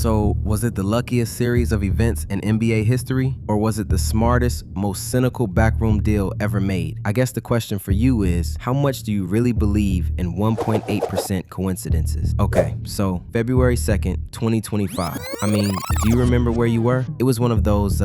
So, was it the luckiest series of events in NBA history, or was it the smartest, most cynical backroom deal ever made? I guess the question for you is, how much do you really believe in 1.8% coincidences? Okay, so February 2nd, 2025. I mean, do you remember where you were? It was one of those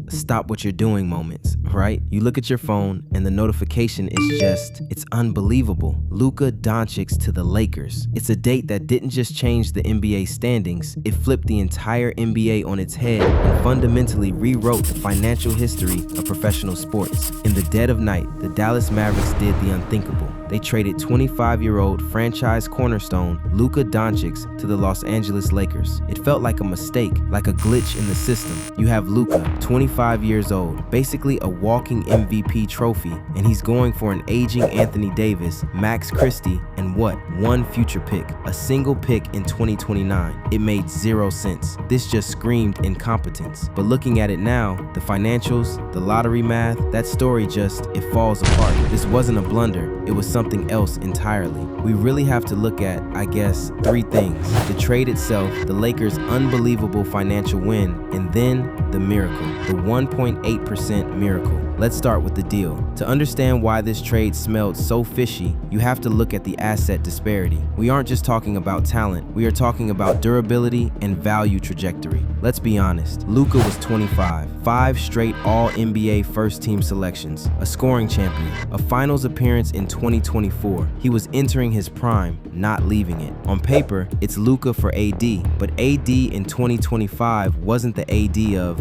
stop what you're doing moments, right? You look at your phone and the notification is it's unbelievable. Luka Doncic to the Lakers. It's a date that didn't just change the NBA standings, it flipped the entire NBA on its head and fundamentally rewrote the financial history of professional sports. In the dead of night, the Dallas Mavericks did the unthinkable. They traded 25-year-old franchise cornerstone Luka Doncic to the Los Angeles Lakers. It felt like a mistake, like a glitch in the system. You have Luka, 25 years old, basically a walking MVP trophy, and he's going for an aging Anthony Davis, Max Christie, and one future pick, a single pick in 2029. It made zero sense. This just screamed incompetence. But looking at it now, the financials, the lottery math, that story it falls apart. This wasn't a blunder, it was something else entirely. We really have to look at, I guess, three things: the trade itself, the Lakers' unbelievable financial win, and then the miracle, the 1.8% miracle. Let's start with the deal. To understand why this trade smelled so fishy, you have to look at the asset disparity. We aren't just talking about talent, we are talking about durability and value trajectory. Let's be honest, Luka was 25, 5 straight All-NBA first-team selections, a scoring champion, a finals appearance in 2024. He was entering his prime, not leaving it. On paper, it's Luka for AD, but AD in 2025 wasn't the AD of,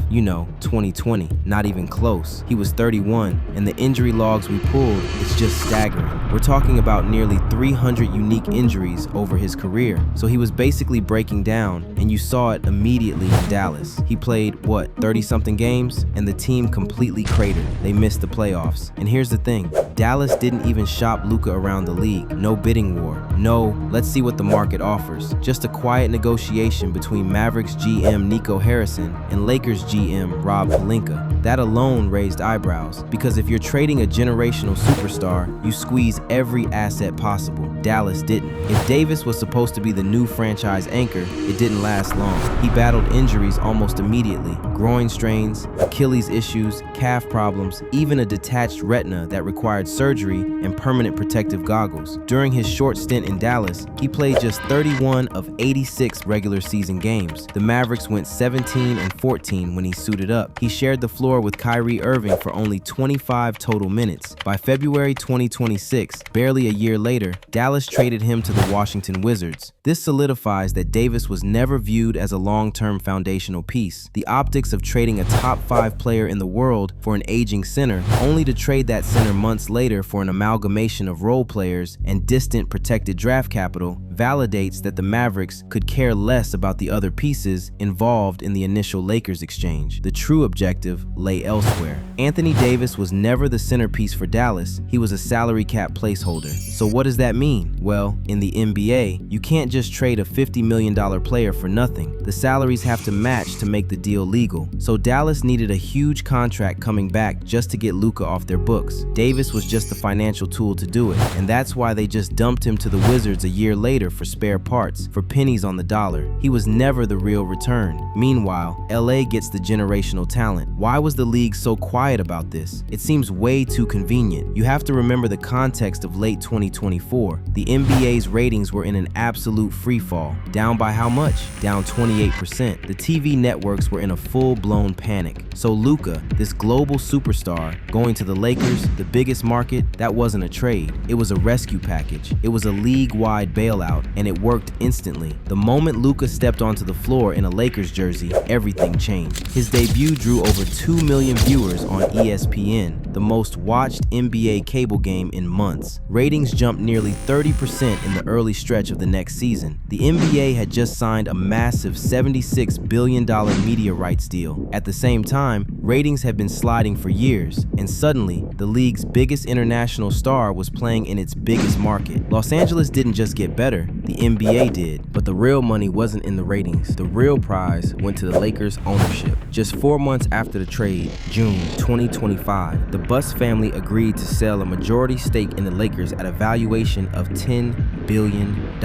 2020, not even close. He was 31, and the injury logs we pulled is just staggering. We're talking about nearly 300 unique injuries over his career. So he was basically breaking down, and you saw it immediately in Dallas. He played, 30-something games, and the team completely cratered. They missed the playoffs. And here's the thing, Dallas didn't even shop Luka around the league. No bidding war. No, let's see what the market offers. Just a quiet negotiation between Mavericks GM Nico Harrison and Lakers GM Rob Pelinka. That alone raised eyebrows, because if you're trading a generational superstar, you squeeze every asset possible. Dallas didn't. If Davis was supposed to be the new franchise anchor, it didn't last long. He battled injuries almost immediately. Groin strains, Achilles issues, calf problems, even a detached retina that required surgery and permanent protective goggles. During his short stint in Dallas, he played just 31 of 86 regular season games. The Mavericks went 17-14 when he suited up. He shared the floor with Kyrie Irving for only 25 total minutes. By February 2026, barely a year later, Dallas traded him to the Washington Wizards. This solidifies that Davis was never viewed as a long-term foundational piece. The optics of trading a top 5 player in the world for an aging center, only to trade that center months later for an amalgamation of role players and distant protected draft capital, validates that the Mavericks could care less about the other pieces involved in the initial Lakers exchange. The true objective lay elsewhere. Anthony Davis was never the centerpiece for Dallas, he was a salary cap placeholder. So what does that mean? Well, in the NBA, you can't just trade a $50 million player for nothing. The salaries have to match to make the deal legal. So Dallas needed a huge contract coming back just to get Luka off their books. Davis was just the financial tool to do it, and that's why they just dumped him to the Wizards a year later for spare parts, for pennies on the dollar. He was never the real return. Meanwhile, LA gets the generational talent. Why was the league so quiet about this? It seems way too convenient. You have to remember the context of late 2024. The NBA's ratings were in an absolute freefall. Down by how much? Down 28%. The TV networks were in a full-blown panic. So Luka, this global superstar, going to the Lakers, the biggest market, that wasn't a trade. It was a rescue package. It was a league-wide bailout, and it worked instantly. The moment Luka stepped onto the floor in a Lakers jersey, everything changed. His debut drew over 2 million viewers on ESPN, the most watched NBA cable game in months. Ratings jumped nearly 30% in the early stretch of the next season. The NBA had just signed a massive $76 billion media rights deal. At the same time, ratings had been sliding for years, and suddenly, the league's biggest international star was playing in its biggest market. Los Angeles didn't just get better, the NBA did. But the real money wasn't in the ratings. The real prize went to the Lakers' ownership. Just 4 months after the trade, June 2025, the Buss family agreed to sell a majority stake in the Lakers at a valuation of $10 billion,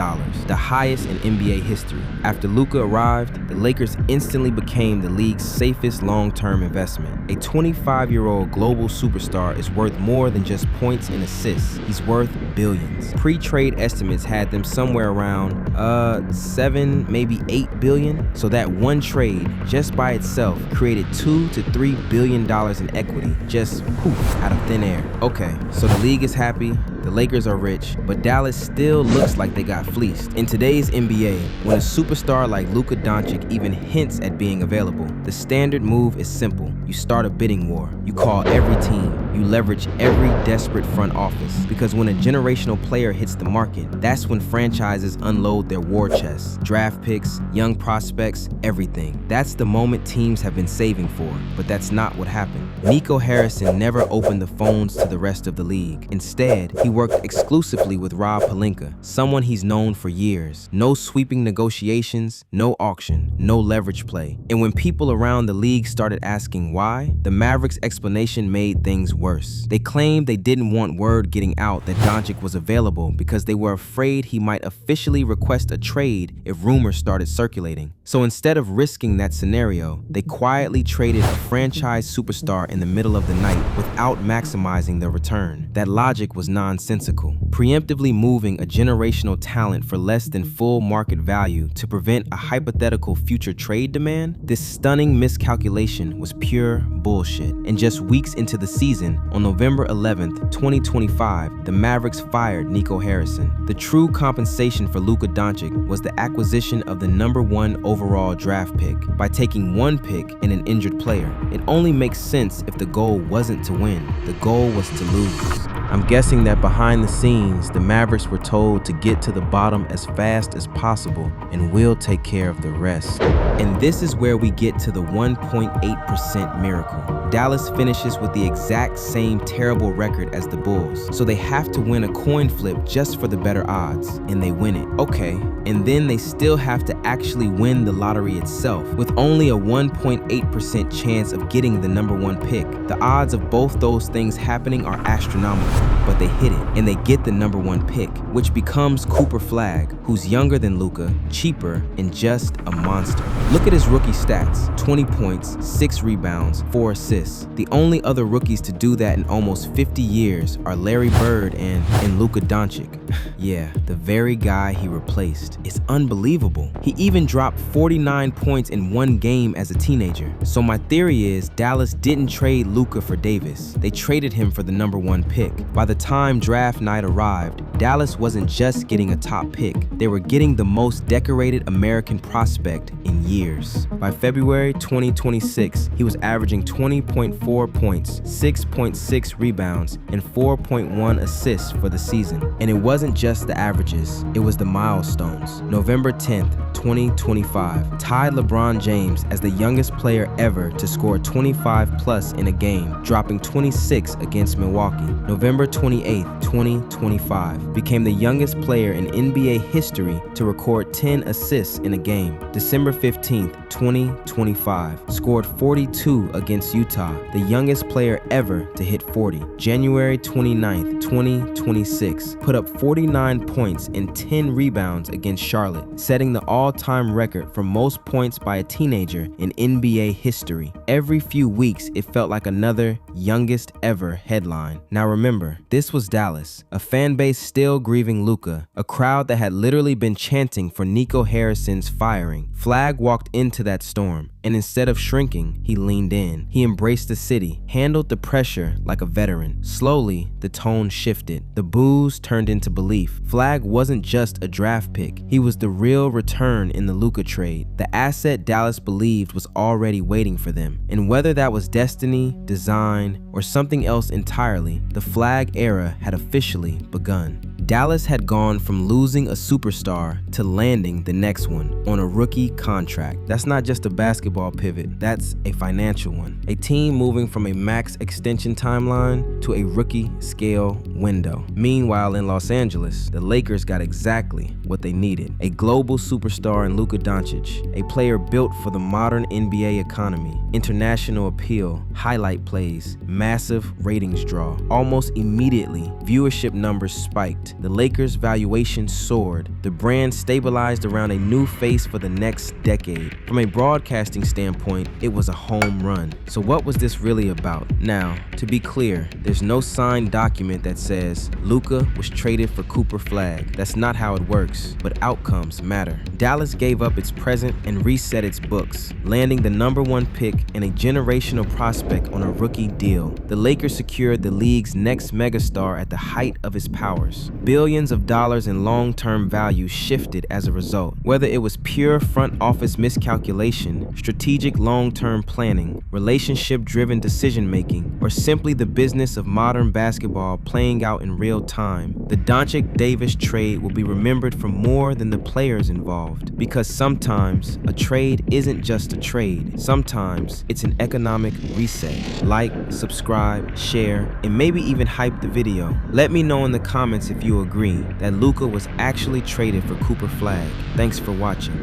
the highest in NBA history. After Luka arrived, the Lakers instantly became the league's safest long-term investment. A 25-year-old global superstar is worth more than just points and assists. He's worth billions. Pre-trade estimates had them somewhere around 7, maybe 8 billion. So that one trade, just by itself, created $2 to $3 billion in equity, just poof, out of thin air. Okay, so the league is happy, the Lakers are rich, but Dallas still looks like they got fleeced. In today's NBA, when a superstar like Luka-Doncic even hints at being available, the standard move is simple. You start a bidding war. You call every team. You leverage every desperate front office. Because when a generational player hits the market, that's when franchises unload their war chests. Draft picks, young prospects, everything. That's the moment teams have been saving for, but that's not what happened. Nico Harrison never opened the phones to the rest of the league. Instead, he worked exclusively with Rob Pelinka, someone he's known for years. No sweeping negotiations, no auction, no leverage play. And when people around the league started asking why, the Mavericks' explanation made things worse. They claimed they didn't want word getting out that Doncic was available because they were afraid he might officially request a trade if rumors started circulating. So instead of risking that scenario, they quietly traded a franchise superstar in the middle of the night without maximizing the return. That logic was nonsensical. Preemptively moving a generational talent for less than full market value to prevent a hypothetical future trade demand? This stunning miscalculation was pure bullshit. And just weeks into the season, on November 11th, 2025, the Mavericks fired Nico Harrison. The true compensation for Luka-Doncic was the acquisition of the #1 overall draft pick by taking one pick and an injured player. It only makes sense if the goal wasn't to win. The goal was to lose. I'm guessing that behind the scenes, the Mavericks were told to get to the bottom as fast as possible and we'll take care of the rest. And this is where we get to the 1.8% miracle. Dallas finishes with the exact same terrible record as the Bulls, so they have to win a coin flip just for the better odds, and they win it. Okay, and then they still have to actually win the lottery itself, with only a 1.8% chance of getting the #1 pick. The odds of both those things happening are astronomical, but they hit it, and they get the #1 pick, which becomes Cooper Flagg, who's younger than Luka, cheaper, and just a monster. Look at his rookie stats: 20 points, 6 rebounds, 4 assists. The only other rookies to do that in almost 50 years are Larry Bird and Luka-Doncic. Yeah, the very guy he replaced. It's unbelievable. He even dropped 49 points in one game as a teenager. So my theory is Dallas didn't trade Luka for Davis. They traded him for the #1 pick. By the time draft night arrived, Dallas wasn't just getting a top pick. They were getting the most decorated American prospect in years. By February 2026, he was averaging 20.4 points, 6.6 rebounds, and 4.1 assists for the season. And it wasn't just the averages, it was the milestones. November 10th, 2025, tied LeBron James as the youngest player ever to score 25+ in a game, dropping 26 against Milwaukee. November 28th, 2025, became the youngest player in NBA history to record 10 assists in a game. December 15th, 2025, scored 42 against Utah, the youngest player ever to hit 40. January 29th, 2026, put up 49 points and 10 rebounds against Charlotte, setting the all-time record for most points by a teenager in NBA history. Every few weeks, it felt like another youngest ever headline. Now remember, this was Dallas, a fan base still grieving Luka, a crowd that had literally been chanting for Nico Harrison's firing. Flagg walked into that storm, and instead of shrinking, he leaned in. He embraced the city, handled the pressure like a veteran. Slowly, the tone shifted. The boos turned into belief. Flagg wasn't just a draft pick. He was the real return in the Luka trade. The asset Dallas believed was already waiting for them. And whether that was destiny, design, or something else entirely, the Flagg era had officially begun. Dallas had gone from losing a superstar to landing the next one on a rookie contract. That's not just a basketball pivot, that's a financial one. A team moving from a max extension timeline to a rookie scale window. Meanwhile, in Los Angeles, the Lakers got exactly what they needed. A global superstar in Luka-Doncic, a player built for the modern NBA economy, international appeal, highlight plays, massive ratings draw. Almost immediately, viewership numbers spiked. The Lakers' valuation soared. The brand stabilized around a new face for the next decade. From a broadcasting standpoint, it was a home run. So what was this really about? Now, to be clear, there's no signed document that says Luka was traded for Cooper Flagg. That's not how it works, but outcomes matter. Dallas gave up its present and reset its books, landing the #1 pick and a generational prospect on a rookie deal. The Lakers secured the league's next megastar at the height of his powers. Billions of dollars in long-term value shifted as a result. Whether it was pure front office miscalculation, strategic long-term planning, relationship-driven decision-making, or simply the business of modern basketball playing out in real time, the Doncic-Davis trade will be remembered for more than the players involved. Because sometimes a trade isn't just a trade. Sometimes it's an economic reset. Like, subscribe, share, and maybe even hype the video. Let me know in the comments if you agree that Luka was actually traded for Cooper Flagg. Thanks for watching.